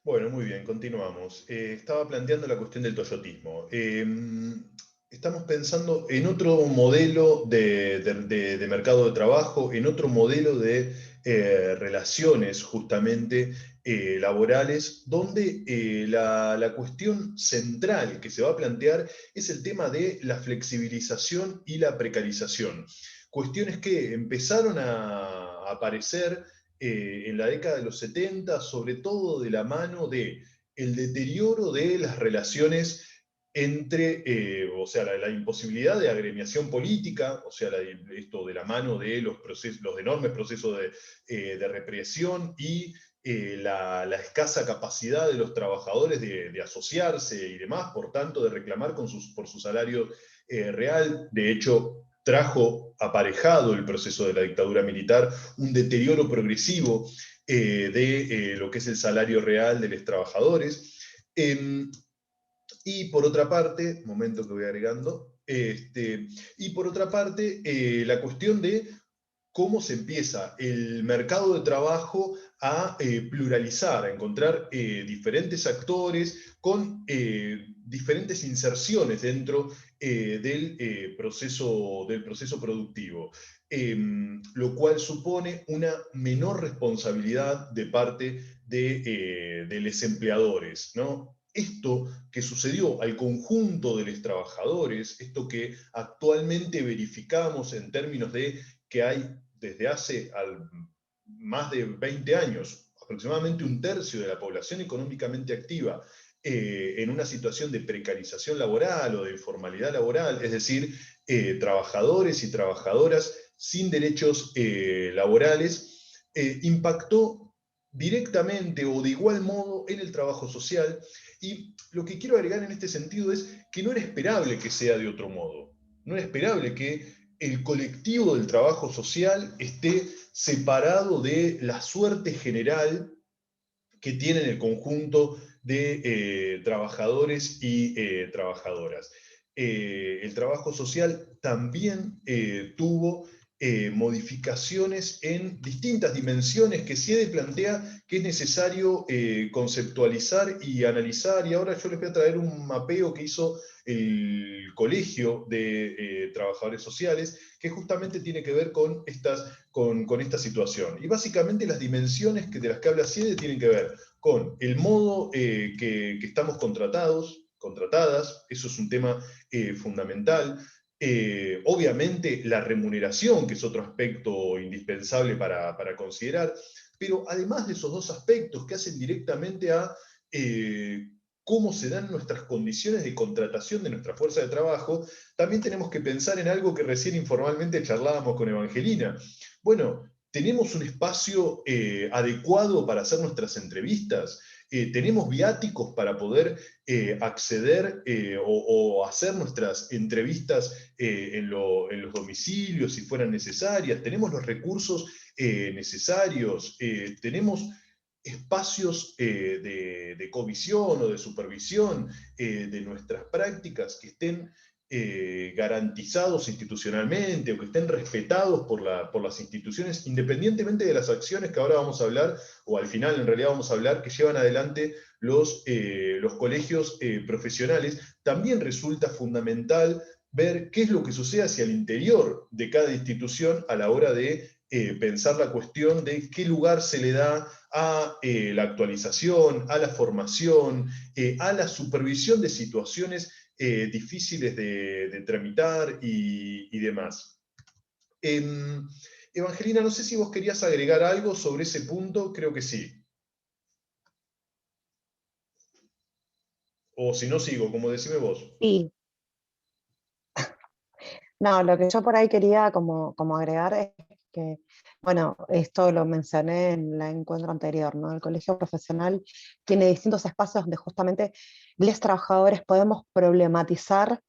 Bueno, muy bien, continuamos. Estaba planteando la cuestión del toyotismo. Estamos pensando en otro modelo de mercado de trabajo, en otro modelo de relaciones justamente laborales, donde la cuestión central que se va a plantear es el tema de la flexibilización y la precarización. Cuestiones que empezaron a aparecer en la década de los 70, sobre todo de la mano de el deterioro de las relaciones entre, o sea, la imposibilidad de agremiación política, o sea, esto de la mano de los enormes procesos de represión y la escasa capacidad de los trabajadores de asociarse y demás, por tanto, de reclamar por su salario real. De hecho, trajo aparejado el proceso de la dictadura militar un deterioro progresivo lo que es el salario real de los trabajadores. Y por otra parte, momento que voy agregando, y por otra parte, la cuestión de cómo se empieza el mercado de trabajo a pluralizar, a encontrar diferentes actores con diferentes inserciones dentro del proceso productivo, lo cual supone una menor responsabilidad de parte de los empleadores, ¿no? Esto que sucedió al conjunto de los trabajadores, esto que actualmente verificamos en términos de que hay desde hace más de 20 años, aproximadamente un tercio de la población económicamente activa, en una situación de precarización laboral o de informalidad laboral, es decir, trabajadores y trabajadoras sin derechos laborales, impactó directamente o de igual modo en el trabajo social. Y lo que quiero agregar en este sentido es que no era esperable que sea de otro modo. No era esperable que el colectivo del trabajo social esté separado de la suerte general que tienen el conjunto de trabajadores y trabajadoras. El trabajo social también tuvo modificaciones en distintas dimensiones que SIEDE plantea que es necesario conceptualizar y analizar, y ahora yo les voy a traer un mapeo que hizo el Colegio de Trabajadores Sociales, que justamente tiene que ver con esta situación. Y básicamente las dimensiones de las que habla SIEDE tienen que ver con el modo que estamos contratadas, eso es un tema fundamental. Obviamente la remuneración, que es otro aspecto indispensable para considerar, pero además de esos dos aspectos que hacen directamente a cómo se dan nuestras condiciones de contratación de nuestra fuerza de trabajo, también tenemos que pensar en algo que recién informalmente charlábamos con Evangelina. Bueno, ¿tenemos un espacio adecuado para hacer nuestras entrevistas? ¿Tenemos viáticos para poder acceder o hacer nuestras entrevistas en los domicilios si fueran necesarias? ¿Tenemos los recursos necesarios? ¿Tenemos espacios de covisión o de supervisión de nuestras prácticas que estén garantizados institucionalmente o que estén respetados por las instituciones, independientemente de las acciones que ahora vamos a hablar, o al final en realidad vamos a hablar, que llevan adelante los colegios profesionales? También resulta fundamental ver qué es lo que sucede hacia el interior de cada institución a la hora de pensar la cuestión de qué lugar se le da a la actualización, a la formación, a la supervisión de situaciones difíciles de tramitar y demás. Evangelina, no sé si vos querías agregar algo sobre ese punto, creo que sí. O si no, sigo, como decime vos. Sí, no, lo que yo por ahí quería como agregar es que, bueno, esto lo mencioné en el encuentro anterior, ¿no? El colegio profesional tiene distintos espacios donde justamente los trabajadores podemos problematizar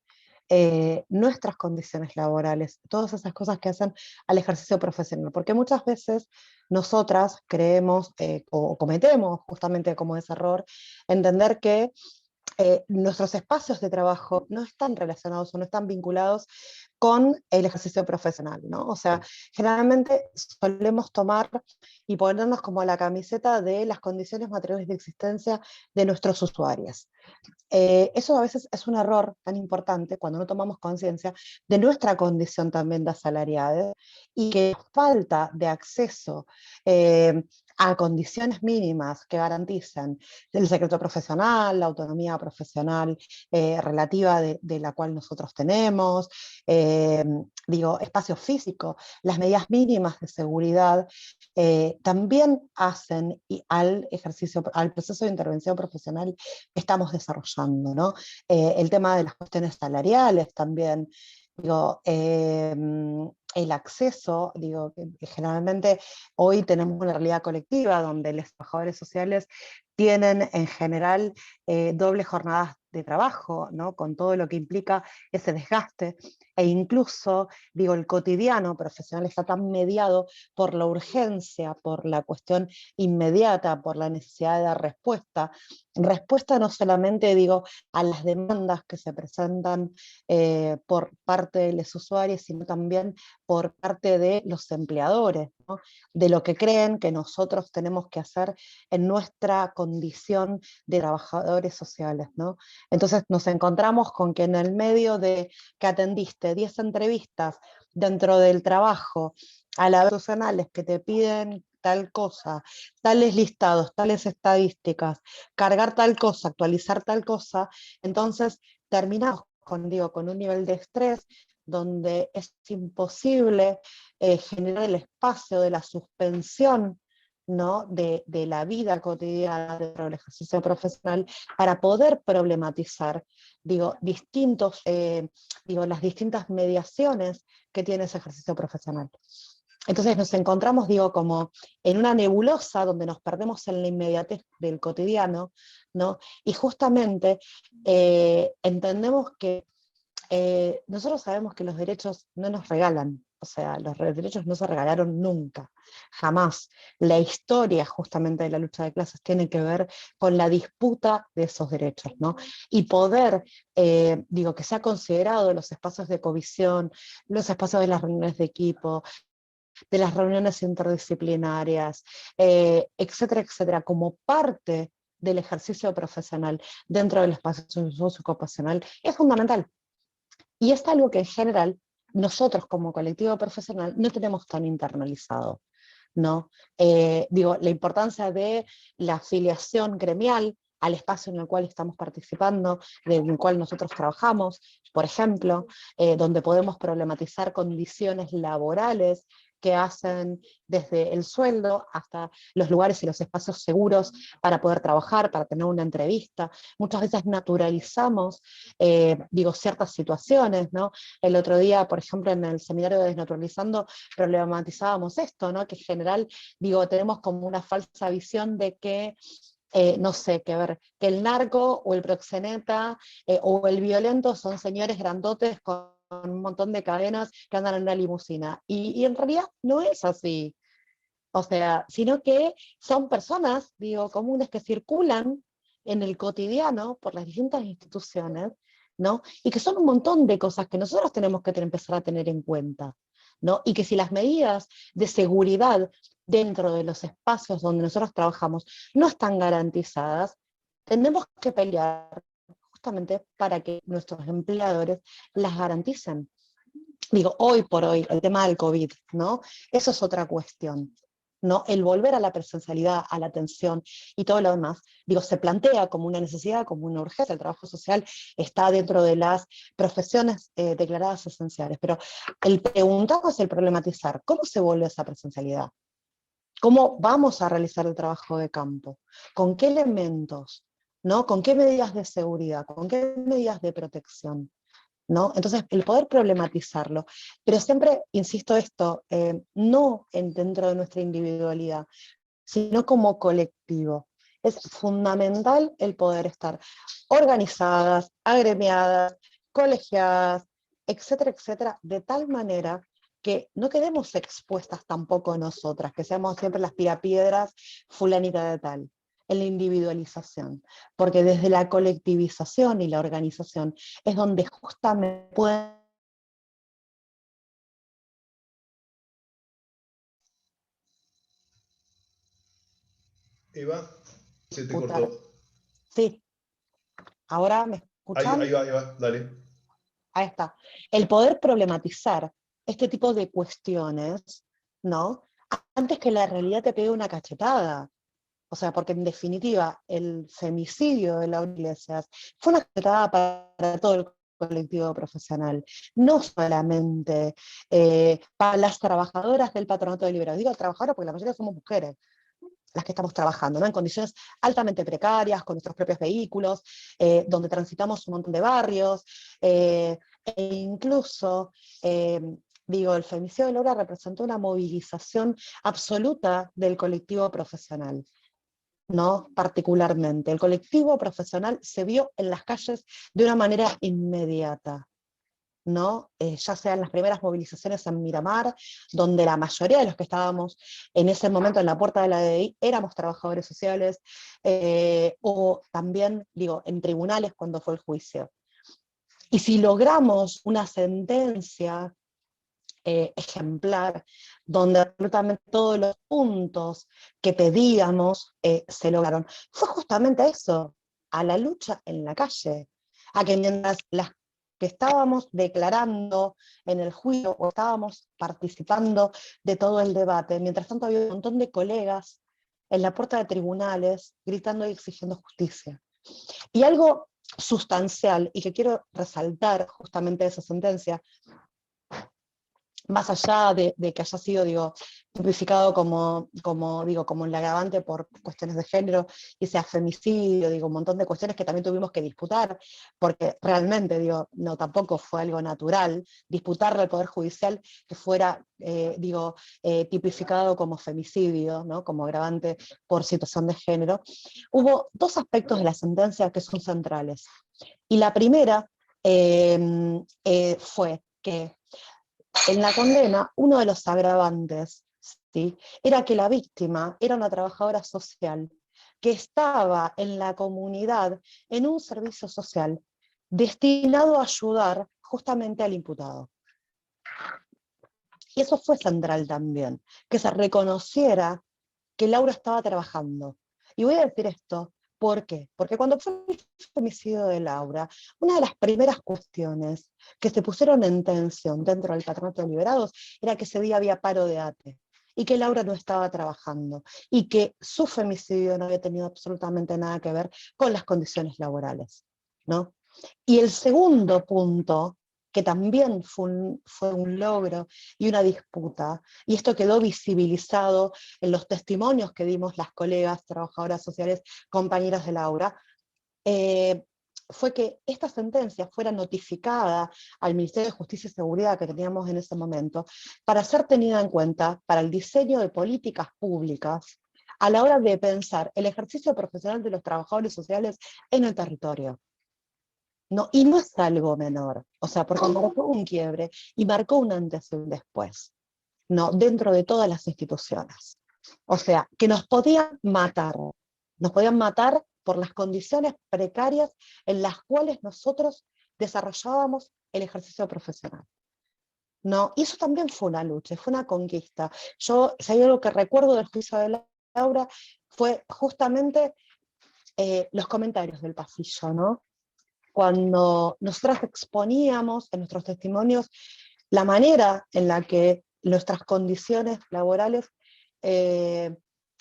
nuestras condiciones laborales, todas esas cosas que hacen al ejercicio profesional, porque muchas veces nosotras creemos o cometemos justamente como ese error, entender que nuestros espacios de trabajo no están relacionados o no están vinculados con el ejercicio profesional, ¿no? O sea, generalmente solemos tomar y ponernos como la camiseta de las condiciones materiales de existencia de nuestros usuarios. Eso a veces es un error tan importante cuando no tomamos conciencia de nuestra condición también de asalariados y que falta de acceso a condiciones mínimas que garanticen el secreto profesional, la autonomía profesional relativa de la cual nosotros tenemos, digo, espacio físico, las medidas mínimas de seguridad, también hacen al ejercicio, al proceso de intervención profesional que estamos desarrollando, ¿no? El tema de las cuestiones salariales también, digo, el acceso, digo, que generalmente hoy tenemos una realidad colectiva donde los trabajadores sociales tienen en general dobles jornadas de trabajo, ¿no? Con todo lo que implica ese desgaste, e incluso, digo, el cotidiano profesional está tan mediado por la urgencia, por la cuestión inmediata, por la necesidad de dar respuesta. Respuesta no solamente, digo, a las demandas que se presentan por parte de los usuarios, sino también por parte de los empleadores, ¿no? De lo que creen que nosotros tenemos que hacer en nuestra condición de trabajadores sociales, ¿no? Entonces nos encontramos con que en el medio de que atendiste 10 entrevistas dentro del trabajo a la vez profesionales que te piden tal cosa, tales listados, tales estadísticas, cargar tal cosa, actualizar tal cosa, entonces terminamos con, digo, con un nivel de estrés donde es imposible generar el espacio de la suspensión, ¿no? de la vida cotidiana dentro del ejercicio profesional para poder problematizar, digo, digo, las distintas mediaciones que tiene ese ejercicio profesional. Entonces nos encontramos, digo, como en una nebulosa donde nos perdemos en la inmediatez del cotidiano, ¿no? Y justamente entendemos que nosotros sabemos que los derechos no nos regalan, o sea, los derechos no se regalaron nunca, jamás. La historia justamente de la lucha de clases tiene que ver con la disputa de esos derechos, ¿no? Y poder, digo, que sea considerado los espacios de covisión, los espacios de las reuniones de equipo, de las reuniones interdisciplinarias, etcétera, etcétera, como parte del ejercicio profesoral dentro del espacio socioocupacional, es fundamental. Y es algo que en general nosotros como colectivo profesional no tenemos tan internalizado, ¿no? Digo, la importancia de la afiliación gremial al espacio en el cual estamos participando, en el cual nosotros trabajamos, por ejemplo, donde podemos problematizar condiciones laborales que hacen desde el sueldo hasta los lugares y los espacios seguros para poder trabajar, para tener una entrevista. Muchas veces naturalizamos, digo, ciertas situaciones, ¿no? El otro día, por ejemplo, en el seminario de Desnaturalizando, problematizábamos esto, ¿no? Que en general, digo, tenemos como una falsa visión de que no sé, que ver, que el narco o el proxeneta o el violento son señores grandotes con un montón de cadenas que andan en una limusina. Y en realidad no es así. O sea, sino que son personas, digo, comunes que circulan en el cotidiano por las distintas instituciones, ¿no? Y que son un montón de cosas que nosotros tenemos que empezar a tener en cuenta, ¿no? Y que si las medidas de seguridad dentro de los espacios donde nosotros trabajamos no están garantizadas, tenemos que pelear justamente para que nuestros empleadores las garanticen. Digo, hoy por hoy, el tema del COVID, ¿no? Eso es otra cuestión, ¿no? El volver a la presencialidad, a la atención y todo lo demás, digo, se plantea como una necesidad, como una urgencia. El trabajo social está dentro de las profesiones declaradas esenciales, pero el preguntarnos es el problematizar, ¿cómo se vuelve esa presencialidad? ¿Cómo vamos a realizar el trabajo de campo? ¿Con qué elementos? ¿No? ¿Con qué medidas de seguridad? ¿Con qué medidas de protección? ¿No? Entonces, el poder problematizarlo, pero siempre, insisto esto, no dentro de nuestra individualidad, sino como colectivo. Es fundamental el poder estar organizadas, agremiadas, colegiadas, etcétera, etcétera, de tal manera que no quedemos expuestas tampoco nosotras, que seamos siempre las tirapiedras fulanita de tal. en la individualización, porque desde la colectivización y la organización es donde justamente pueden... Eva, se te disputar. cortó. Sí, ahora me escuchan. Ahí va, dale. Ahí está. El poder problematizar este tipo de cuestiones, ¿no? Antes que la realidad te pegue una cachetada. O sea, porque en definitiva el femicidio de Laura Iglesias fue una cachetada para todo el colectivo profesional, no solamente para las trabajadoras del patronato de liberados. Digo trabajadoras porque la mayoría somos mujeres las que estamos trabajando, ¿no? En condiciones altamente precarias, con nuestros propios vehículos, donde transitamos un montón de barrios, e incluso, digo, el femicidio de Laura representó una movilización absoluta del colectivo profesional. ¿No? Particularmente. El colectivo profesional se vio en las calles de una manera inmediata, ¿no? Ya sean las primeras movilizaciones en Miramar, donde la mayoría de los que estábamos en ese momento en la puerta de la DI éramos trabajadores sociales, o también, digo, en tribunales cuando fue el juicio. Y si logramos una sentencia ejemplar, donde absolutamente todos los puntos que pedíamos se lograron. Fue justamente eso, a la lucha en la calle, a que mientras las que estábamos declarando en el juicio o estábamos participando de todo el debate, mientras tanto había un montón de colegas en la puerta de tribunales gritando y exigiendo justicia. Y algo sustancial, y que quiero resaltar justamente de esa sentencia, más allá de que haya sido, digo, tipificado como un agravante por cuestiones de género y sea femicidio, digo, un montón de cuestiones que también tuvimos que disputar, porque realmente, digo, no, tampoco fue algo natural disputarle al Poder Judicial que fuera, tipificado como femicidio, ¿no? Como agravante por situación de género. Hubo dos aspectos de la sentencia que son centrales. Y la primera fue que en la condena, uno de los agravantes, ¿sí?, era que la víctima era una trabajadora social que estaba en la comunidad en un servicio social destinado a ayudar justamente al imputado. Y eso fue central también, que se reconociera que Laura estaba trabajando. Y voy a decir esto, ¿por qué? Porque cuando fue el femicidio de Laura, una de las primeras cuestiones que se pusieron en tensión dentro del patronato de liberados era que ese día había paro de ATE y que Laura no estaba trabajando y que su femicidio no había tenido absolutamente nada que ver con las condiciones laborales, ¿no? Y el segundo punto, que también fue un logro y una disputa, y esto quedó visibilizado en los testimonios que dimos las colegas, trabajadoras sociales, compañeras de Laura, fue que esta sentencia fuera notificada al Ministerio de Justicia y Seguridad que teníamos en ese momento, para ser tenida en cuenta para el diseño de políticas públicas a la hora de pensar el ejercicio profesional de los trabajadores sociales en el territorio. No, y no es algo menor, o sea, porque marcó un quiebre y marcó un antes y un después, ¿no? Dentro de todas las instituciones. O sea, que nos podían matar por las condiciones precarias en las cuales nosotros desarrollábamos el ejercicio profesional. ¿No? Y eso también fue una lucha, fue una conquista. Yo, si hay algo que recuerdo del juicio de Laura, fue justamente los comentarios del pasillo, ¿no? Cuando nosotras exponíamos en nuestros testimonios la manera en la que nuestras condiciones laborales,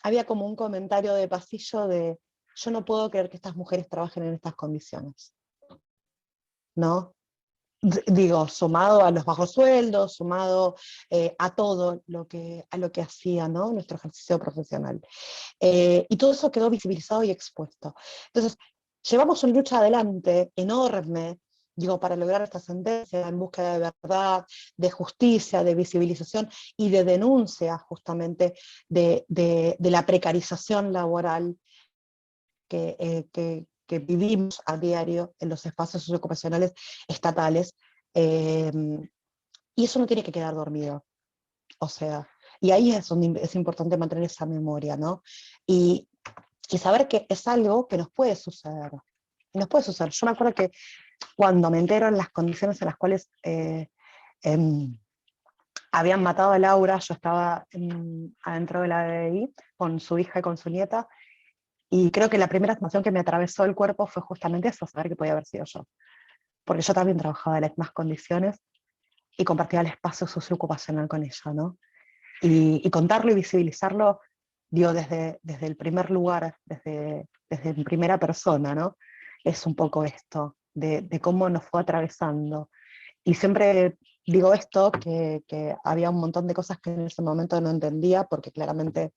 había como un comentario de pasillo de yo no puedo creer que estas mujeres trabajen en estas condiciones, ¿no? Digo, sumado a los bajos sueldos, sumado a todo a lo que hacía, ¿no?, nuestro ejercicio profesional. Y todo eso quedó visibilizado y expuesto. Entonces, llevamos una lucha adelante enorme, digo, para lograr esta sentencia en búsqueda de verdad, de justicia, de visibilización y de denuncia justamente de la precarización laboral que vivimos a diario en los espacios socioocupacionales estatales. eh, y eso no tiene que quedar dormido. O sea, y ahí es donde es importante mantener esa memoria, ¿no? Y y saber que es algo que nos puede suceder. Nos puede suceder. Yo me acuerdo que cuando me entero en las condiciones en las cuales em, habían matado a Laura, yo estaba adentro de la BBI con su hija y con su nieta, y creo que la primera sensación que me atravesó el cuerpo fue justamente eso, saber que podía haber sido yo. Porque yo también trabajaba en las mismas condiciones y compartía el espacio socioocupacional con ella, ¿no? Y contarlo y visibilizarlo, digo, desde el primer lugar, desde en primera persona, ¿no? Es un poco esto, de cómo nos fue atravesando. Y siempre digo esto, que había un montón de cosas que en ese momento no entendía, porque claramente,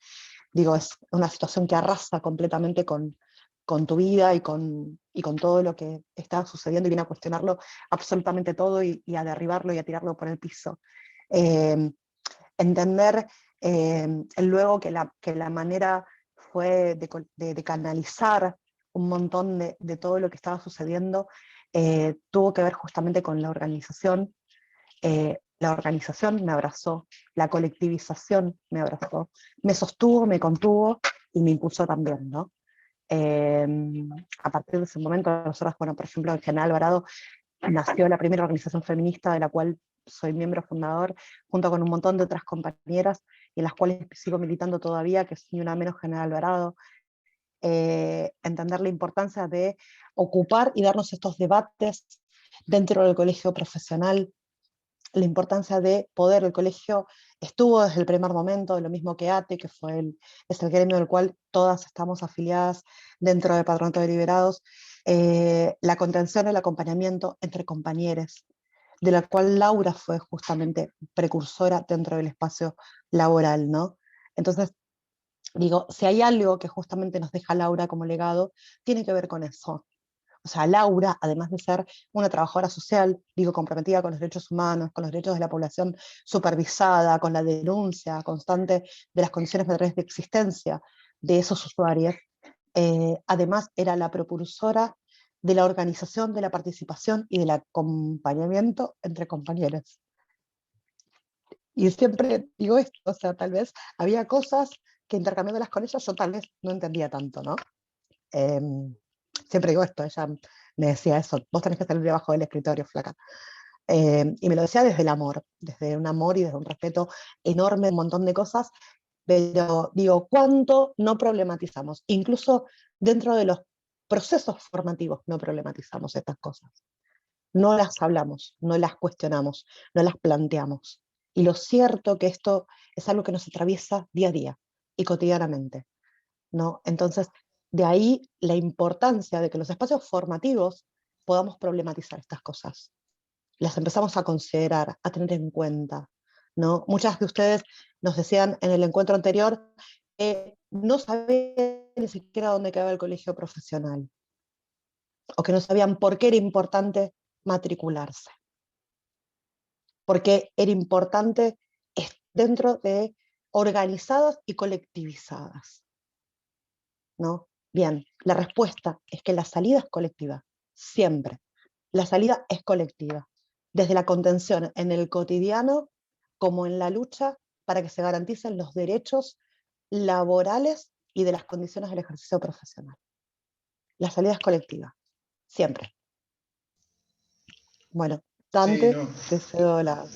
digo, es una situación que arrasa completamente con tu vida y con todo lo que está sucediendo y viene a cuestionarlo absolutamente todo y a derribarlo y a tirarlo por el piso. Eh, Entender luego que la manera fue de canalizar un montón de todo lo que estaba sucediendo, tuvo que ver justamente con la organización. La organización me abrazó, la colectivización me abrazó, me sostuvo, me contuvo y me impulsó también, ¿no? Eh, a partir de ese momento, nosotros, bueno, por ejemplo, en General Alvarado nació la primera organización feminista de la cual soy miembro fundador, junto con un montón de otras compañeras, y en las cuales sigo militando todavía, que es Ni Una Menos General Alvarado. Entender la importancia de ocupar y darnos estos debates dentro del colegio profesional, la importancia de poder, el colegio estuvo desde el primer momento, lo mismo que ATE, que es el gremio del cual todas estamos afiliadas dentro de Patronato de Liberados, la contención, el acompañamiento entre compañeros, de la cual Laura fue justamente precursora dentro del espacio laboral, ¿no? Entonces, digo, si hay algo que justamente nos deja Laura como legado, tiene que ver con eso. O sea, Laura, además de ser una trabajadora social, digo, comprometida con los derechos humanos, con los derechos de la población supervisada, con la denuncia constante de las condiciones materiales de existencia de esos usuarios, además era la propulsora de la organización, de la participación y del acompañamiento entre compañeros. Y siempre digo esto, o sea, tal vez había cosas que intercambiándolas con ella yo tal vez no entendía tanto, ¿no? Eh, Siempre digo esto, ella me decía eso, vos tenés que salir debajo del escritorio, flaca. Y me lo decía desde el amor, desde un amor y desde un respeto enorme, un montón de cosas, pero digo, ¿cuánto no problematizamos? Incluso dentro de los procesos formativos no problematizamos estas cosas. No las hablamos, no las cuestionamos, no las planteamos. Y lo cierto que esto es algo que nos atraviesa día a día y cotidianamente, ¿no? Entonces, de ahí la importancia de que los espacios formativos podamos problematizar estas cosas. Las empezamos a considerar, a tener en cuenta, ¿no? Muchas de ustedes nos decían en el encuentro anterior que no sabían ni siquiera dónde quedaba el colegio profesional, o que no sabían por qué era importante matricularse, porque era importante dentro de organizadas y colectivizadas, ¿no? Bien, la respuesta es que la salida es colectiva, siempre. La salida es colectiva, desde la contención en el cotidiano como en la lucha para que se garanticen los derechos laborales y de las condiciones del ejercicio profesional. La salida es colectiva, siempre. Bueno, Sí, Dante, no, te cedo la...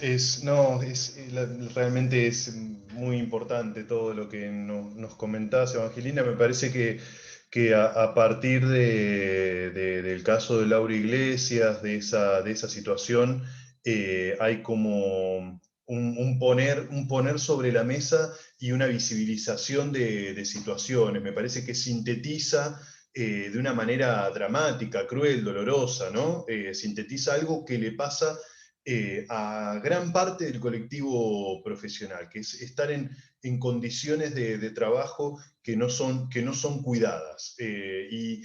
no, realmente es muy importante todo lo que nos comentás, Evangelina. Me parece que a partir del caso de Laura Iglesias, de esa situación, hay como un poner sobre la mesa y una visibilización de situaciones. Me parece que sintetiza de una manera dramática, cruel, dolorosa, ¿no? Sintetiza algo que le pasa a gran parte del colectivo profesional, que es estar en condiciones de trabajo que no son cuidadas. Y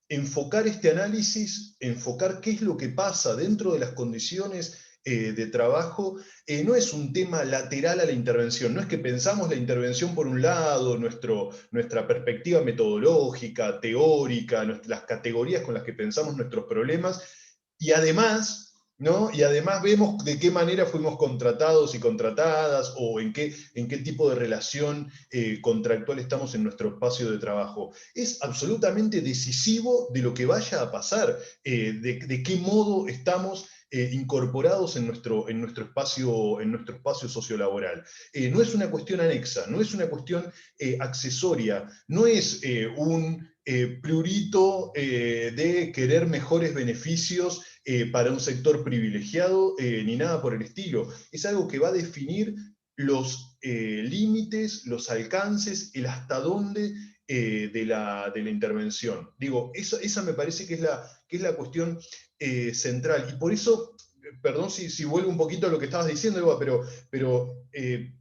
enfocar este análisis, enfocar qué es lo que pasa dentro de las condiciones de trabajo, no es un tema lateral a la intervención, no es que pensamos la intervención por un lado, nuestra perspectiva metodológica, teórica, las categorías con las que pensamos nuestros problemas, y además ¿no? Y además vemos de qué manera fuimos contratados y contratadas, o en qué tipo de relación contractual estamos en nuestro espacio de trabajo. Es absolutamente decisivo de lo que vaya a pasar, de qué modo estamos incorporados en nuestro espacio sociolaboral. No es una cuestión anexa, no es una cuestión accesoria, no es un prurito de querer mejores beneficios para un sector privilegiado, ni nada por el estilo. Es algo que va a definir los límites, los alcances, el hasta dónde de la intervención. Digo, esa me parece que es la cuestión central. Y por eso, perdón si vuelvo un poquito a lo que estabas diciendo, Eva, pero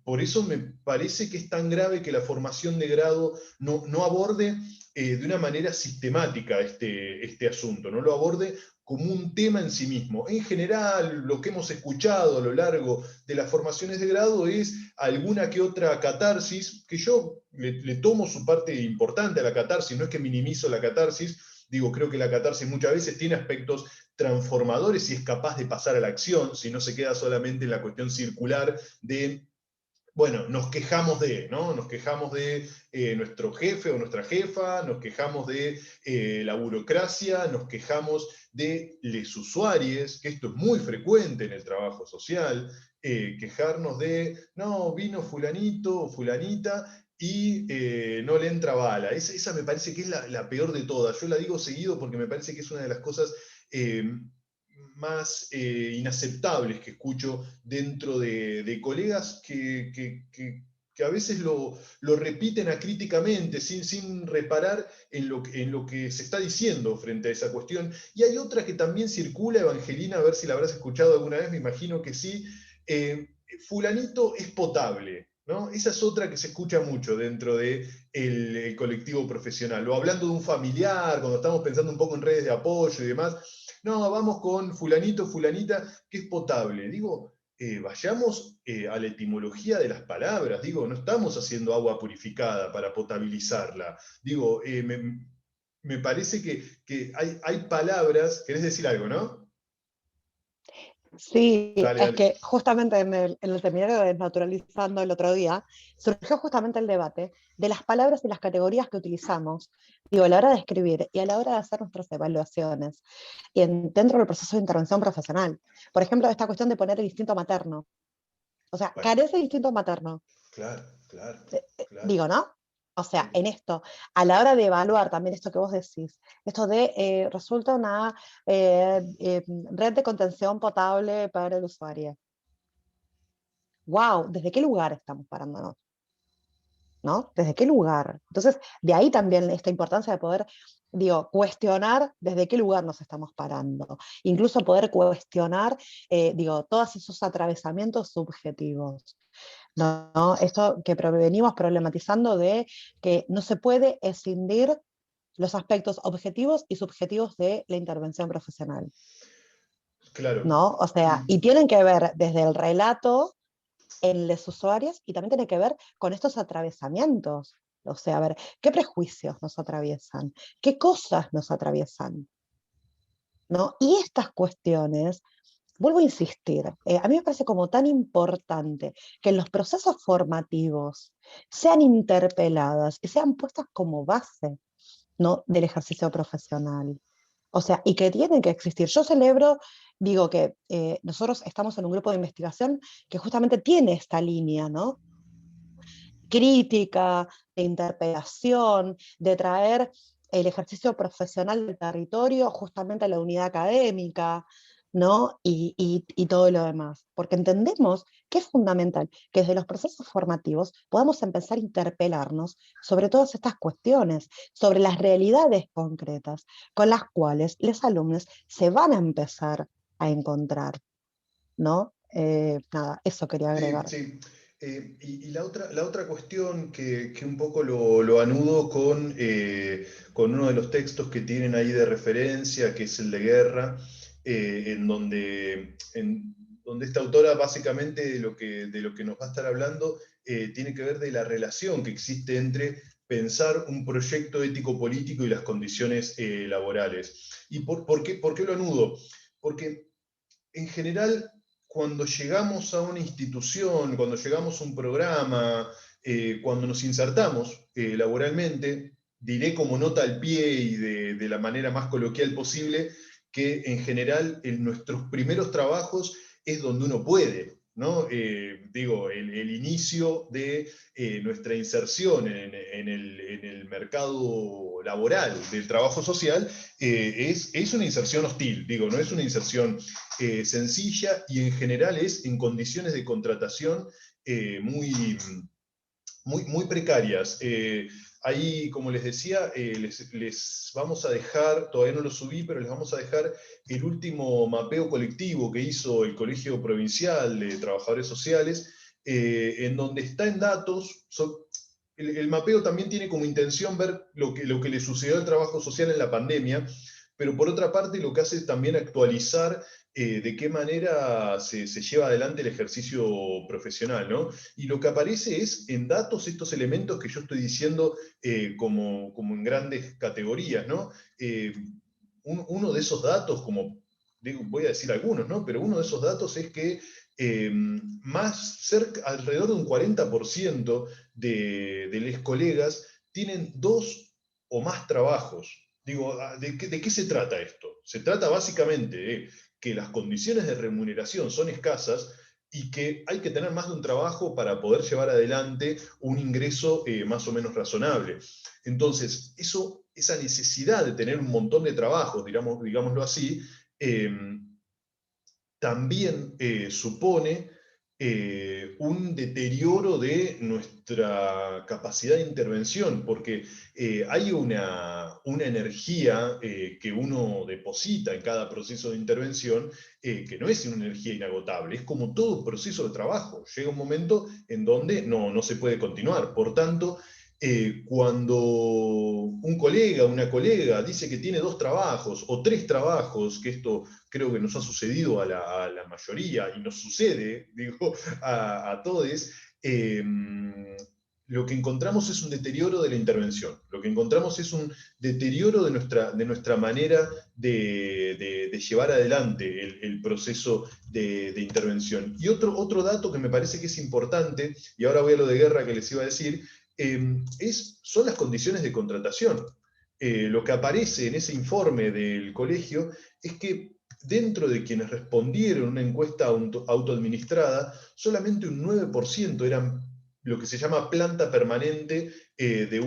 por eso me parece que es tan grave que la formación de grado no aborde de una manera sistemática este asunto, no lo aborde como un tema en sí mismo. En general, lo que hemos escuchado a lo largo de las formaciones de grado es alguna que otra catarsis, que yo le tomo su parte importante a la catarsis, no es que minimizo la catarsis, digo, creo que la catarsis muchas veces tiene aspectos transformadores y es capaz de pasar a la acción, si no se queda solamente en la cuestión circular de bueno, nos quejamos de, ¿no? Nos quejamos de nuestro jefe o nuestra jefa, nos quejamos de la burocracia, nos quejamos de les usuarios, que esto es muy frecuente en el trabajo social, quejarnos de, no, vino fulanito o fulanita y no le entra bala. Esa me parece que es la peor de todas. Yo la digo seguido porque me parece que es una de las cosas más inaceptables que escucho dentro de colegas que a veces lo repiten acríticamente, sin reparar en lo que se está diciendo frente a esa cuestión. Y hay otra que también circula, Evangelina, a ver si la habrás escuchado alguna vez, me imagino que sí. Fulanito es potable, ¿no? Esa es otra que se escucha mucho dentro del de el colectivo profesional. O hablando de un familiar, cuando estamos pensando un poco en redes de apoyo y demás, no, vamos con fulanito, fulanita, que es potable. Digo, vayamos a la etimología de las palabras. Digo, no estamos haciendo agua purificada para potabilizarla. Digo, me parece que hay palabras, querés decir algo, ¿no? Sí, Dale, es dale. que justamente en el seminario de Desnaturalizando el otro día surgió justamente el debate de las palabras y las categorías que utilizamos, digo, a la hora de escribir y a la hora de hacer nuestras evaluaciones y dentro del proceso de intervención profesional. Por ejemplo, esta cuestión de poner el instinto materno. O sea, Bueno, carece de instinto materno. claro, claro, claro. Digo, ¿no? O sea, Sí. en esto, a la hora de evaluar también esto que vos decís, esto de resulta una red de contención potable para el usuario. ¡Wow! ¿Desde qué lugar estamos parándonos? ¿No? ¿Desde qué lugar? Entonces, de ahí también esta importancia de poder, digo, cuestionar desde qué lugar nos estamos parando. Incluso poder cuestionar, digo, todos esos atravesamientos subjetivos. ¿No? Esto que venimos problematizando de que no se puede escindir los aspectos objetivos y subjetivos de la intervención profesional, Claro. ¿no? O sea, y tienen que ver desde el relato en los usuarios y también tiene que ver con estos atravesamientos. O sea, a ver, ¿qué prejuicios nos atraviesan? ¿Qué cosas nos atraviesan? ¿No? Y estas cuestiones, vuelvo a insistir, a mí me parece como tan importante que en los procesos formativos sean interpeladas y sean puestas como base, ¿no? Del ejercicio profesional. O sea, y que tienen que existir. Yo celebro, digo que nosotros estamos en un grupo de investigación que justamente tiene esta línea, ¿no? Crítica, de interpelación, de traer el ejercicio profesional del territorio justamente a la unidad académica, ¿no? Y todo lo demás. Porque entendemos que es fundamental que desde los procesos formativos podamos empezar a interpelarnos sobre todas estas cuestiones, sobre las realidades concretas con las cuales los alumnos se van a empezar a encontrar, ¿no? Nada, eso quería Sí, agregar. sí. Y la otra cuestión que un poco lo anudo con uno de los textos que tienen ahí de referencia, que es el de Guerra, en donde esta autora básicamente de lo que nos va a estar hablando tiene que ver de la relación que existe entre pensar un proyecto ético-político y las condiciones laborales. ¿Y por qué lo anudo? Porque en general, cuando llegamos a una institución, cuando llegamos a un programa, cuando nos insertamos laboralmente, diré como nota al pie y de la manera más coloquial posible, que en general en nuestros primeros trabajos es donde uno puede, ¿no? Digo, el inicio de nuestra inserción en el mercado laboral del trabajo social es una inserción hostil, digo, no es una inserción sencilla y en general es en condiciones de contratación muy, muy precarias. Ahí, como les decía, les vamos a dejar, todavía no lo subí, pero les vamos a dejar el último mapeo colectivo que hizo el Colegio Provincial de Trabajadores Sociales, en donde está en datos. El mapeo también tiene como intención ver lo que le sucedió al trabajo social en la pandemia, pero por otra parte lo que hace es también actualizar de qué manera se lleva adelante el ejercicio profesional, ¿no? Y lo que aparece es en datos estos elementos que yo estoy diciendo como en grandes categorías, ¿no? Uno de esos datos, como digo, voy a decir algunos, ¿no? Pero uno de esos datos es que alrededor de un 40% de los colegas tienen 2 o más trabajos. Digo, ¿de qué se trata esto? Se trata básicamente de que las condiciones de remuneración son escasas y que hay que tener más de un trabajo para poder llevar adelante un ingreso más o menos razonable. Entonces, esa necesidad de tener un montón de trabajos, digámoslo así, eh, también supone un deterioro de nuestra capacidad de intervención, porque hay una energía que uno deposita en cada proceso de intervención que no es una energía inagotable, es como todo proceso de trabajo. Llega un momento en donde no se puede continuar. Por tanto, cuando un colega, una colega dice que tiene 2 trabajos o 3 trabajos, que esto creo que nos ha sucedido a la mayoría y nos sucede, digo, a todos, lo que encontramos es un deterioro de la intervención, lo que encontramos es un deterioro de nuestra manera de llevar adelante el proceso de intervención. Y otro dato que me parece que es importante, y ahora voy a lo de guerra que les iba a decir, son las condiciones de contratación. Lo que aparece en ese informe del colegio es que dentro de quienes respondieron a una encuesta autoadministrada, solamente un 9% eran lo que se llama planta permanente de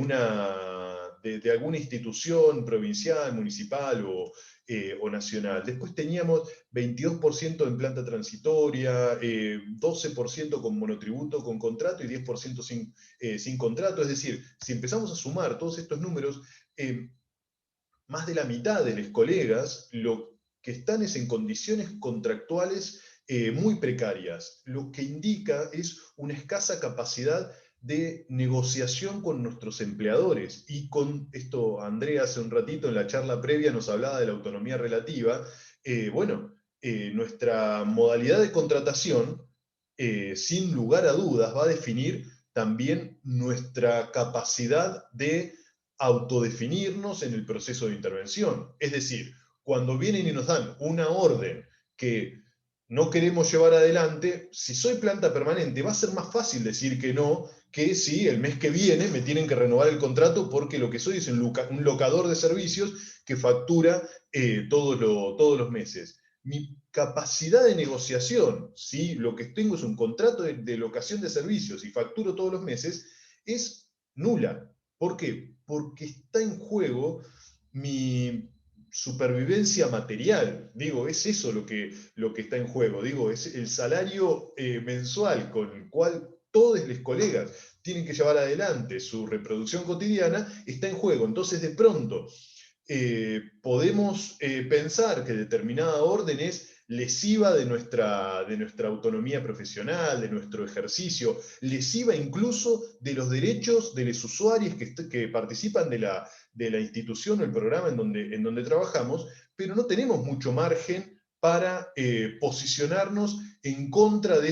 alguna institución provincial, municipal o nacional. Después teníamos 22% en planta transitoria, 12% con monotributo con contrato y 10% sin contrato. Es decir, si empezamos a sumar todos estos números, más de la mitad de los colegas lo que están es en condiciones contractuales muy precarias, lo que indica es una escasa capacidad de negociación con nuestros empleadores. Y con esto, Andrea hace un ratito en la charla previa nos hablaba de la autonomía relativa. Nuestra modalidad de contratación, sin lugar a dudas, va a definir también nuestra capacidad de autodefinirnos en el proceso de intervención. Es decir, cuando vienen y nos dan una orden que no queremos llevar adelante, si soy planta permanente, va a ser más fácil decir que no, que si el mes que viene me tienen que renovar el contrato porque lo que soy es un locador de servicios que factura todos los meses. Mi capacidad de negociación, si lo que tengo es un contrato de locación de servicios y facturo todos los meses, es nula. ¿Por qué? Porque está en juego mi supervivencia material. Digo, es eso lo que está en juego. Digo, es el salario mensual con el cual todos los colegas tienen que llevar adelante su reproducción cotidiana, está en juego. Entonces, de pronto, podemos pensar que determinada orden es lesiva de nuestra autonomía profesional, de nuestro ejercicio, lesiva incluso de los derechos de los usuarios que participan de la institución o el programa en donde trabajamos, pero no tenemos mucho margen para posicionarnos en contra de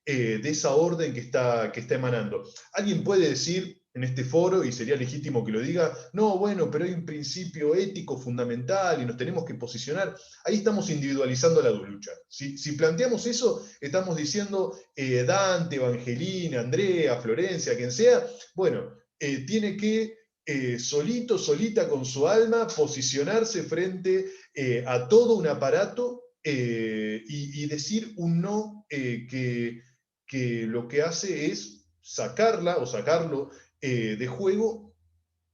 esa orden que está emanando. Alguien puede decir, en este foro, y sería legítimo que lo diga, no, bueno, pero hay un principio ético fundamental y nos tenemos que posicionar. Ahí estamos individualizando la lucha. Si planteamos eso, estamos diciendo Dante, Evangelina, Andrea, Florencia, quien sea, bueno, tiene que solito, solita con su alma, posicionarse frente a todo un aparato y decir un no que lo que hace es sacarla o sacarlo de juego.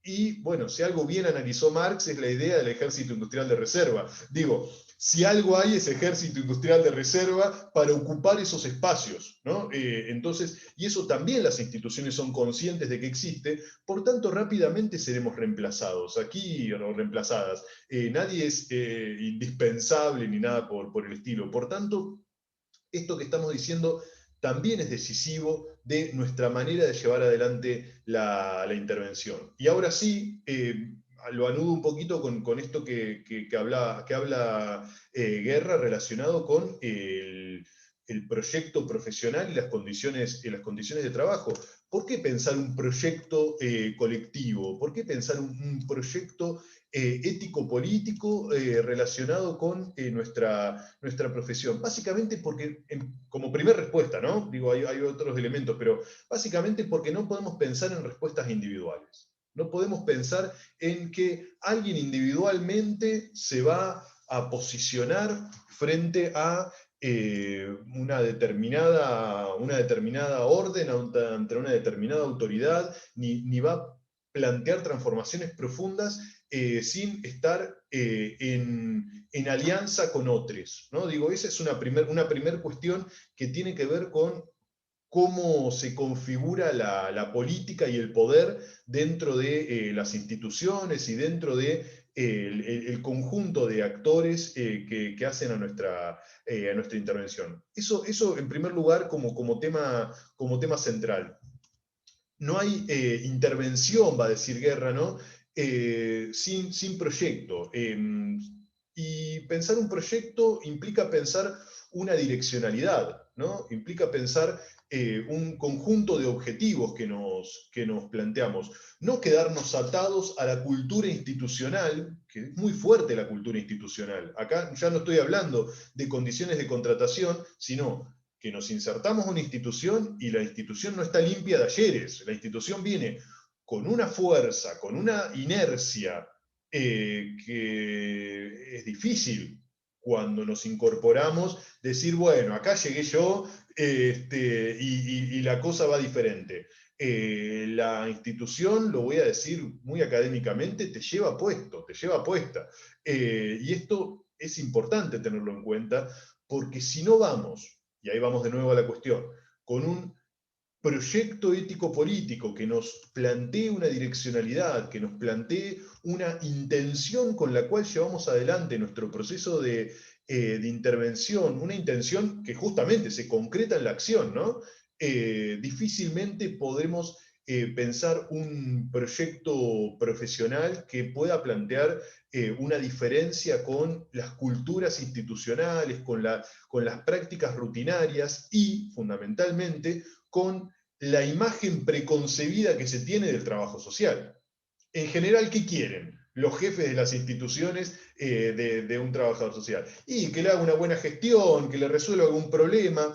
Y bueno, si algo bien analizó Marx es la idea del ejército industrial de reserva. Digo, si algo hay es ejército industrial de reserva para ocupar esos espacios, ¿no? Entonces, y eso también las instituciones son conscientes de que existe, por tanto rápidamente seremos reemplazados, aquí o reemplazadas. Nadie es indispensable ni nada por el estilo. Por tanto, esto que estamos diciendo también es decisivo de nuestra manera de llevar adelante la intervención. Y ahora sí, lo anudo un poquito con esto que habla Guerra relacionado con el proyecto profesional y las condiciones de trabajo. ¿Por qué pensar un proyecto colectivo? ¿Por qué pensar un proyecto ético-político relacionado con nuestra profesión? Básicamente porque, como primera respuesta, ¿no? Digo, hay otros elementos, pero básicamente porque no podemos pensar en respuestas individuales. No podemos pensar en que alguien individualmente se va a posicionar frente a una determinada orden, ante una determinada autoridad, ni va a plantear transformaciones profundas sin estar en alianza con otros, ¿no? Digo, esa es una primer cuestión que tiene que ver con cómo se configura la política y el poder dentro de las instituciones y dentro de el conjunto de actores que hacen a nuestra intervención. Eso en primer lugar como tema central. No hay intervención, va a decir Guerra, ¿no? Sin proyecto. Y pensar un proyecto implica pensar una direccionalidad, ¿no? Implica pensar un conjunto de objetivos que nos planteamos. No quedarnos atados a la cultura institucional, que es muy fuerte la cultura institucional. Acá ya no estoy hablando de condiciones de contratación, sino que nos insertamos en una institución y la institución no está limpia de ayeres. La institución viene con una fuerza, con una inercia que es difícil cuando nos incorporamos decir, bueno, acá llegué yo y la cosa va diferente. La institución, lo voy a decir muy académicamente, te lleva puesto, te lleva puesta. Y esto es importante tenerlo en cuenta, porque si no vamos, y ahí vamos de nuevo a la cuestión, con un proyecto ético-político que nos plantee una direccionalidad, que nos plantee una intención con la cual llevamos adelante nuestro proceso de intervención, una intención que justamente se concreta en la acción, ¿no? Difícilmente podremos pensar un proyecto profesional que pueda plantear una diferencia con las culturas institucionales, con las prácticas rutinarias y, fundamentalmente, con la imagen preconcebida que se tiene del trabajo social. En general, ¿qué quieren los jefes de las instituciones de un trabajador social? Y que le haga una buena gestión, que le resuelva algún problema,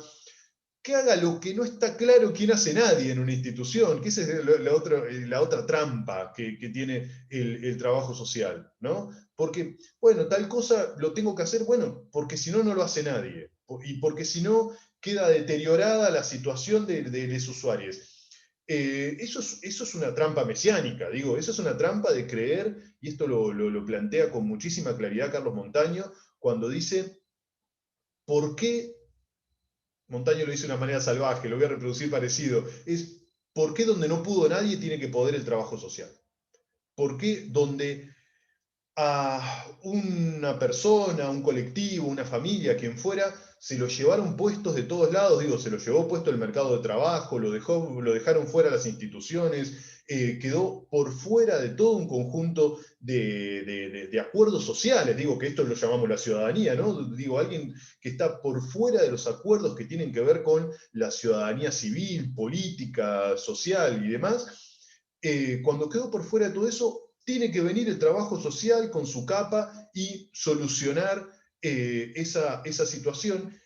que haga lo que no está claro quién hace nadie en una institución, que esa es la otra trampa que tiene el trabajo social, ¿no? Porque, bueno, tal cosa lo tengo que hacer, bueno, porque si no, no lo hace nadie, y porque si no, queda deteriorada la situación de los usuarios. Eso es una trampa mesiánica, digo, eso es una trampa de creer, y esto lo plantea con muchísima claridad Carlos Montaño, cuando dice, ¿por qué Montaño lo dice de una manera salvaje, lo voy a reproducir parecido? Es ¿por qué donde no pudo nadie tiene que poder el trabajo social? ¿Por qué donde a una persona, un colectivo, una familia, quien fuera, se lo llevaron puestos de todos lados? Digo, se lo llevó puesto el mercado de trabajo, lo dejaron fuera las instituciones, quedó por fuera de todo un conjunto de acuerdos sociales? Digo que esto lo llamamos la ciudadanía, ¿no? Digo, alguien que está por fuera de los acuerdos que tienen que ver con la ciudadanía civil, política, social y demás. cuando quedó por fuera de todo eso, tiene que venir el trabajo social con su capa y solucionar esa situación.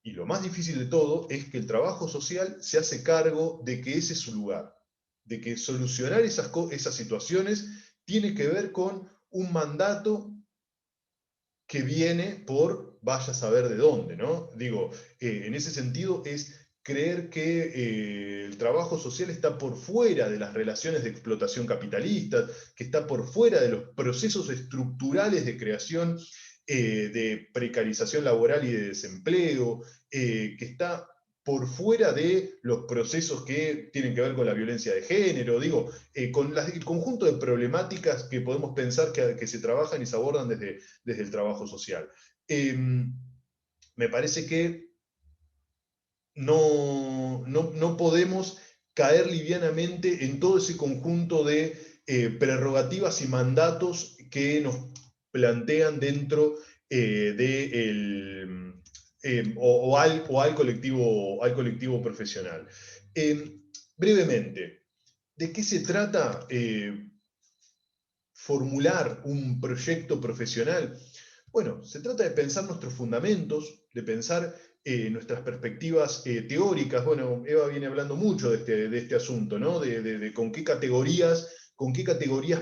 Y lo más difícil de todo es que el trabajo social se hace cargo de que ese es su lugar, de que solucionar esas situaciones tiene que ver con un mandato que viene por vaya a saber de dónde, ¿no? Digo, en ese sentido es creer que el trabajo social está por fuera de las relaciones de explotación capitalista, que está por fuera de los procesos estructurales de creación de precarización laboral y de desempleo, que está por fuera de los procesos que tienen que ver con la violencia de género, digo, con el conjunto de problemáticas que podemos pensar que se trabajan y se abordan desde el trabajo social. Me parece que no podemos caer livianamente en todo ese conjunto de prerrogativas y mandatos que nos plantean dentro de al colectivo profesional. Brevemente, ¿de qué se trata formular un proyecto profesional? Bueno, se trata de pensar nuestros fundamentos, de pensar nuestras perspectivas teóricas. Bueno, Eva viene hablando mucho de este asunto, ¿no? De con qué categorías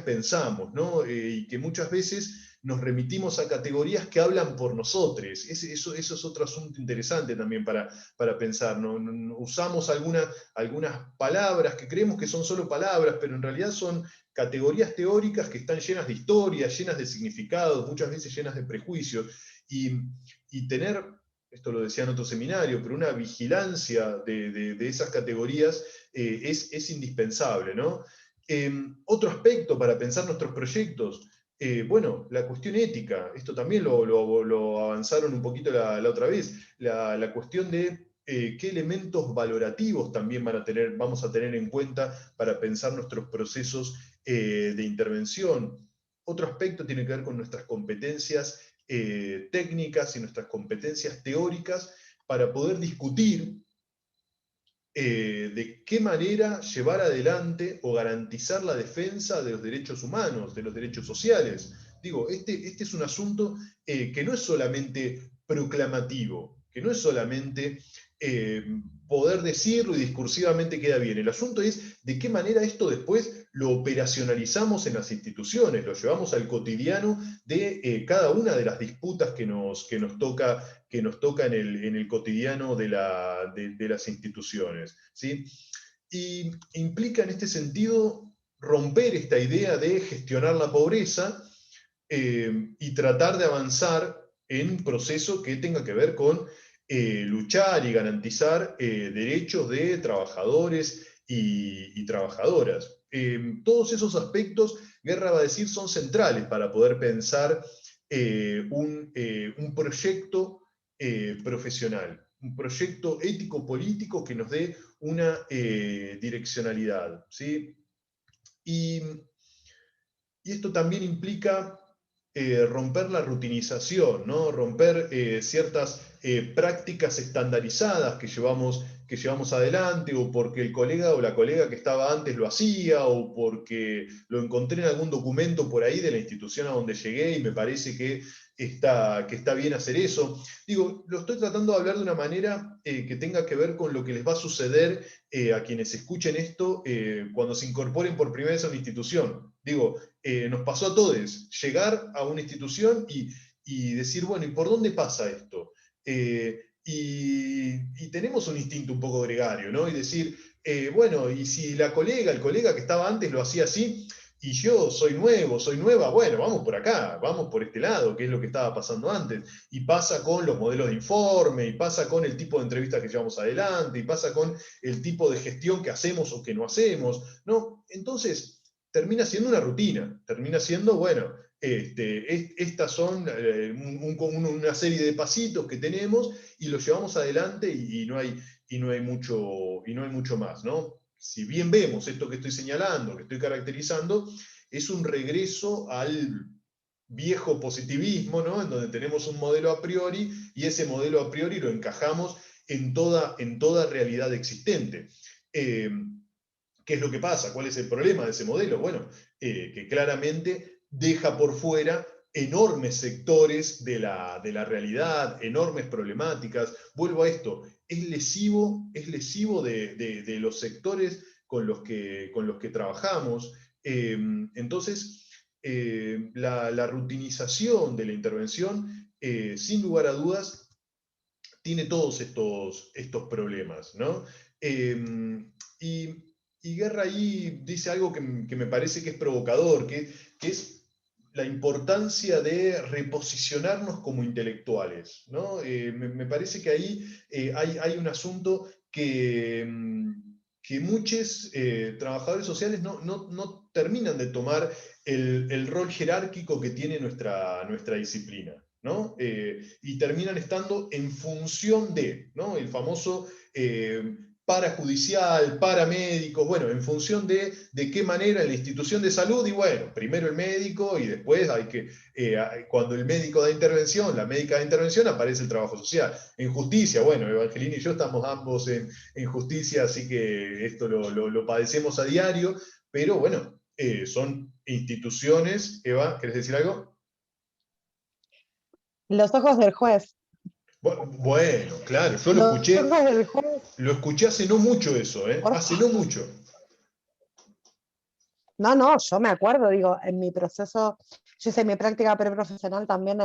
pensamos, ¿no? Y que muchas veces nos remitimos a categorías que hablan por nosotros. Eso es otro asunto interesante también para pensar, ¿no? Usamos algunas palabras que creemos que son solo palabras, pero en realidad son categorías teóricas que están llenas de historias, llenas de significados, muchas veces llenas de prejuicios, y tener, esto lo decía en otro seminario, pero una vigilancia de esas categorías es indispensable, ¿no? Otro aspecto para pensar nuestros proyectos, bueno, la cuestión ética, esto también lo avanzaron un poquito la otra vez, la cuestión de qué elementos valorativos también vamos a tener en cuenta para pensar nuestros procesos de intervención. Otro aspecto tiene que ver con nuestras competencias técnicas y nuestras competencias teóricas para poder discutir de qué manera llevar adelante o garantizar la defensa de los derechos humanos, de los derechos sociales. Digo, este es un asunto que no es solamente proclamativo, que no es solamente eh, poder decirlo y discursivamente queda bien. El asunto es de qué manera esto después lo operacionalizamos en las instituciones, lo llevamos al cotidiano de cada una de las disputas que nos toca en el cotidiano de las instituciones. ¿Sí? Y implica en este sentido romper esta idea de gestionar la pobreza y tratar de avanzar en un proceso que tenga que ver con luchar y garantizar derechos de trabajadores y trabajadoras. Todos esos aspectos, Guerra va a decir, son centrales para poder pensar un proyecto profesional, un proyecto ético-político que nos dé una direccionalidad. ¿Sí? Y, y esto también implica romper la rutinización, ¿no? Romper ciertas prácticas estandarizadas que llevamos adelante, o porque el colega o la colega que estaba antes lo hacía, o porque lo encontré en algún documento por ahí de la institución a donde llegué y me parece que está bien hacer eso. Digo, lo estoy tratando de hablar de una manera que tenga que ver con lo que les va a suceder a quienes escuchen esto cuando se incorporen por primera vez a una institución. Digo, nos pasó a todos llegar a una institución y decir, bueno, ¿y por dónde pasa esto? Y tenemos un instinto un poco gregario, ¿no? Y decir, bueno, y si el colega que estaba antes lo hacía así, y yo soy nuevo, soy nueva, bueno, vamos por acá, vamos por este lado, que es lo que estaba pasando antes. Y pasa con los modelos de informe, y pasa con el tipo de entrevistas que llevamos adelante, y pasa con el tipo de gestión que hacemos o que no hacemos, ¿no? Entonces, termina siendo una rutina, termina siendo, bueno, estas son una serie de pasitos que tenemos y los llevamos adelante y no hay mucho más, ¿no? Si bien vemos esto que estoy señalando, que estoy caracterizando, es un regreso al viejo positivismo, ¿no? En donde tenemos un modelo a priori y ese modelo a priori lo encajamos en toda realidad existente. ¿Qué es lo que pasa? ¿Cuál es el problema de ese modelo? Bueno, que claramente deja por fuera enormes sectores de la realidad, enormes problemáticas. Vuelvo a esto, es lesivo de los sectores con los que trabajamos. Entonces, la rutinización de la intervención, sin lugar a dudas, tiene todos estos problemas, ¿no? Y, y Guerra ahí dice algo que me parece que es provocador, que es la importancia de reposicionarnos como intelectuales, ¿no? Me parece que ahí hay un asunto que muchos trabajadores sociales no terminan de tomar el rol jerárquico que tiene nuestra disciplina, ¿no? Y terminan estando en función de, ¿no? El famoso parajudicial, paramédicos, bueno, en función de qué manera en la institución de salud, y bueno, primero el médico y después hay que, cuando el médico da intervención, la médica da intervención, aparece el trabajo social. En justicia, bueno, Evangelina y yo estamos ambos en justicia, así que esto lo padecemos a diario, pero bueno, son instituciones. Eva, ¿querés decir algo? Los ojos del juez. Bueno, claro, yo Los ojos del juez. lo escuché hace no mucho eso, ¿eh? Por Hace no mucho. No, no, yo me acuerdo, digo, en mi proceso, yo hice mi práctica preprofesional también